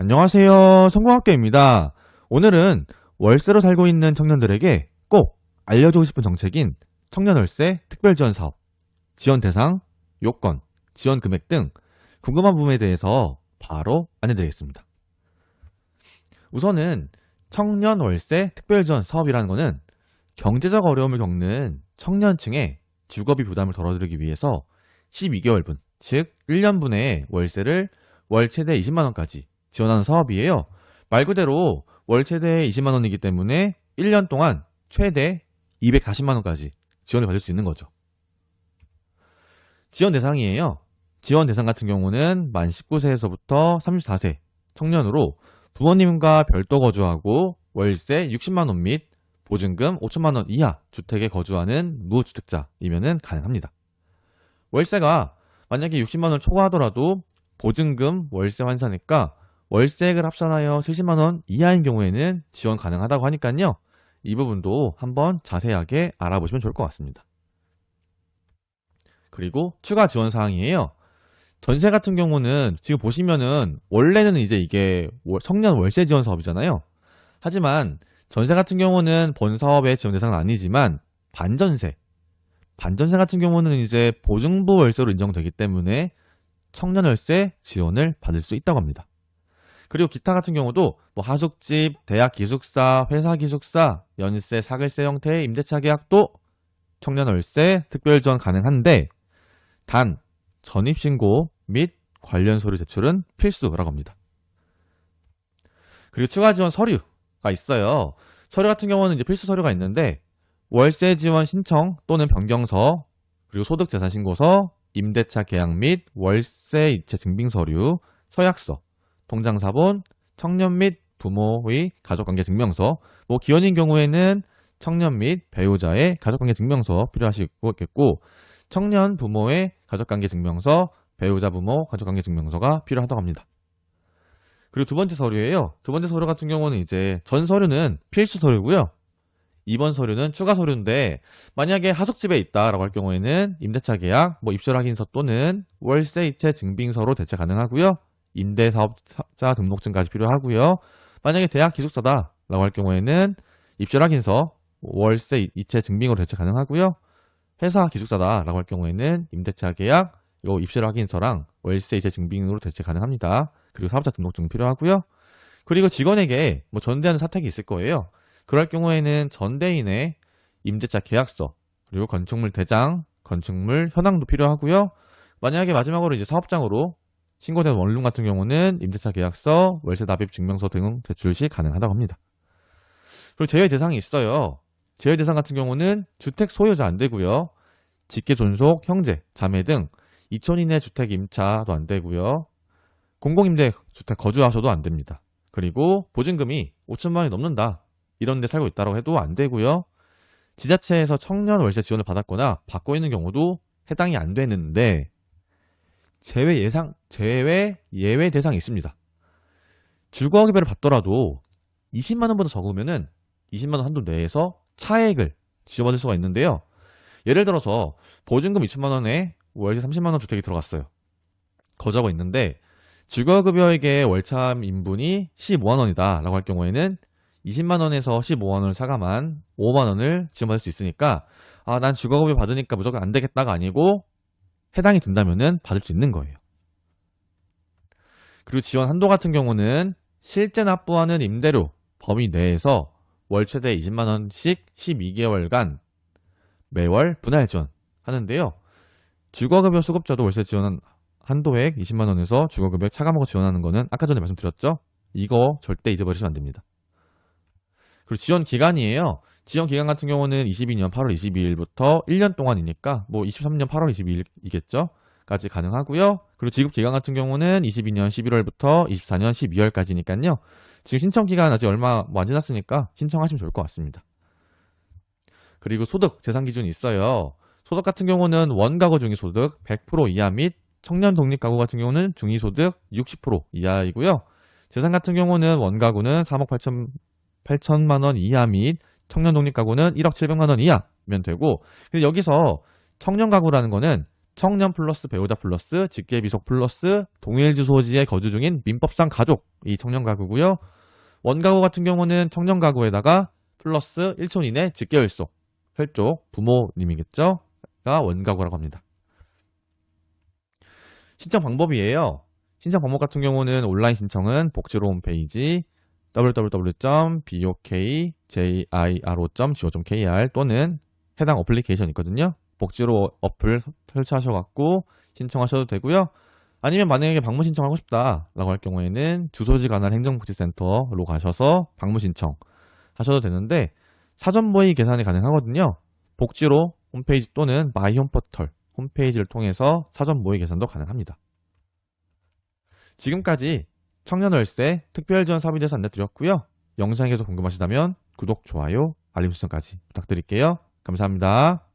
안녕하세요. 성공학교입니다. 오늘은 월세로 살고 있는 청년들에게 꼭 알려주고 싶은 정책인 청년월세 특별지원사업, 지원 대상, 요건, 지원 금액 등 궁금한 부분에 대해서 바로 안내드리겠습니다. 우선은 청년월세 특별지원 사업이라는 것은 경제적 어려움을 겪는 청년층의 주거비 부담을 덜어드리기 위해서 12개월분, 즉 1년분의 월세를 월 최대 20만원까지 지원하는 사업이에요. 말 그대로 월 최대 20만원이기 때문에 1년 동안 최대 240만원까지 지원을 받을 수 있는 거죠. 지원 대상이에요. 지원 대상 같은 경우는 만 19세에서부터 34세 청년으로 부모님과 별도 거주하고 월세 60만원 및 보증금 5천만원 이하 주택에 거주하는 무주택자이면 가능합니다. 월세가 만약에 60만원 초과하더라도 보증금, 월세 환산액과 월세액을 합산하여 70만원 이하인 경우에는 지원 가능하다고 하니까요. 이 부분도 한번 자세하게 알아보시면 좋을 것 같습니다. 그리고 추가 지원 사항이에요. 전세 같은 경우는 지금 보시면은 원래는 이제 이게 청년 월세 지원 사업이잖아요. 하지만 전세 같은 경우는 본 사업의 지원 대상은 아니지만 반전세 같은 경우는 이제 보증부 월세로 인정되기 때문에 청년 월세 지원을 받을 수 있다고 합니다. 그리고 기타 같은 경우도 뭐 하숙집, 대학 기숙사, 회사 기숙사, 연세, 사글세 형태의 임대차 계약도 청년 월세 특별 지원 가능한데 단 전입신고 및 관련 서류 제출은 필수라고 합니다. 그리고 추가 지원 서류가 있어요. 서류 같은 경우는 이제 필수 서류가 있는데 월세 지원 신청 또는 변경서, 그리고 소득재산신고서, 임대차 계약 및 월세 이체 증빙 서류, 서약서, 통장사본, 청년 및 부모의 가족관계 증명서, 뭐 기혼인 경우에는 청년 및 배우자의 가족관계 증명서 필요하시겠고, 청년 부모의 가족관계 증명서, 배우자 부모 가족관계 증명서가 필요하다고 합니다. 그리고 두 번째 서류예요. 두 번째 서류 같은 경우는 이제 전 서류는 필수 서류고요. 이번 서류는 추가 서류인데 만약에 하숙집에 있다라고 할 경우에는 임대차 계약, 뭐 입실 확인서 또는 월세 이체 증빙서로 대체 가능하고요. 임대사업자 등록증까지 필요하고요. 만약에 대학 기숙사다라고 할 경우에는 입실 확인서, 월세 이체 증빙으로 대체 가능하고요. 회사 기숙사다라고 할 경우에는 임대차 계약, 요 입실 확인서랑 월세 이체 증빙으로 대체 가능합니다. 그리고 사업자 등록증 필요하고요. 그리고 직원에게 뭐 전대하는 사택이 있을 거예요. 그럴 경우에는 전대인의 임대차 계약서, 그리고 건축물 대장, 건축물 현황도 필요하고요. 만약에 마지막으로 이제 사업장으로 신고된 원룸 같은 경우는 임대차 계약서, 월세 납입 증명서 등 제출 시 가능하다고 합니다. 그리고 제외 대상이 있어요. 제외 대상 같은 경우는 주택 소유자 안 되고요. 직계 존속, 형제, 자매 등 2촌 이내 주택 임차도 안 되고요. 공공임대 주택 거주하셔도 안 됩니다. 그리고 보증금이 5천만 원이 넘는다, 이런 데 살고 있다고 해도 안 되고요. 지자체에서 청년 월세 지원을 받았거나 받고 있는 경우도 해당이 안 되는데 예외 대상이 있습니다. 주거급여를 받더라도 20만 원보다 적으면은 20만 원 한도 내에서 차액을 지원받을 수가 있는데요. 예를 들어서 보증금 2천만 원에 월세 30만 원 주택이 들어갔어요. 거주하고 있는데 주거급여액의 월참 인분이 15만 원이다 라고 할 경우에는 20만 원에서 15만 원을 차감한 5만 원을 지원받을 수 있으니까 난 주거급여 받으니까 무조건 안 되겠다가 아니고 해당이 된다면은 받을 수 있는 거예요. 그리고 지원 한도 같은 경우는 실제 납부하는 임대료 범위 내에서 월 최대 20만 원씩 12개월간 매월 분할 지원하는데요. 주거급여 수급자도 월세 지원 한도액 20만 원에서 주거급여 차감하고 지원하는 거는 아까 전에 말씀드렸죠? 이거 절대 잊어버리시면 안 됩니다. 그리고 지원 기간이에요. 지원 기간 같은 경우는 22년 8월 22일부터 1년 동안이니까 뭐 23년 8월 22일이겠죠? 까지 가능하고요. 그리고 지급 기간 같은 경우는 22년 11월부터 24년 12월까지니까요. 지금 신청 기간 아직 얼마 안 지났으니까 신청하시면 좋을 것 같습니다. 그리고 소득 재산 기준이 있어요. 소득 같은 경우는 원가구 중위소득 100% 이하 및 청년 독립가구 같은 경우는 중위소득 60% 이하이고요. 재산 같은 경우는 원가구는 3억 8천만 원 이하 및 청년 독립가구는 1억 700만 원 이하면 되고, 근데 여기서 청년 가구라는 거는 청년 플러스 배우자 플러스 직계비속 플러스 동일 주소지에 거주 중인 민법상 가족, 이 청년 가구고요. 원가구 같은 경우는 청년 가구에다가 플러스 1촌 이내 직계혈속, 혈족, 부모님이겠죠? 가 원가구라고 합니다. 신청 방법이에요. 신청 방법 같은 경우는 온라인 신청은 복지로 홈페이지 www.bokjiro.go.kr 또는 해당 어플리케이션 있거든요. 복지로 어플 설치하셔갖고 신청하셔도 되고요. 아니면 만약에 방문 신청하고 싶다라고 할 경우에는 주소지 관할 행정복지센터로 가셔서 방문 신청 하셔도 되는데 사전 모의 계산이 가능하거든요. 복지로 홈페이지 또는 마이 홈포털 홈페이지를 통해서 사전 모의 계산도 가능합니다. 지금까지 청년월세 특별지원 사업에 대해서 안내드렸고요. 영상이 계속 궁금하시다면 구독, 좋아요, 알림 설정까지 부탁드릴게요. 감사합니다.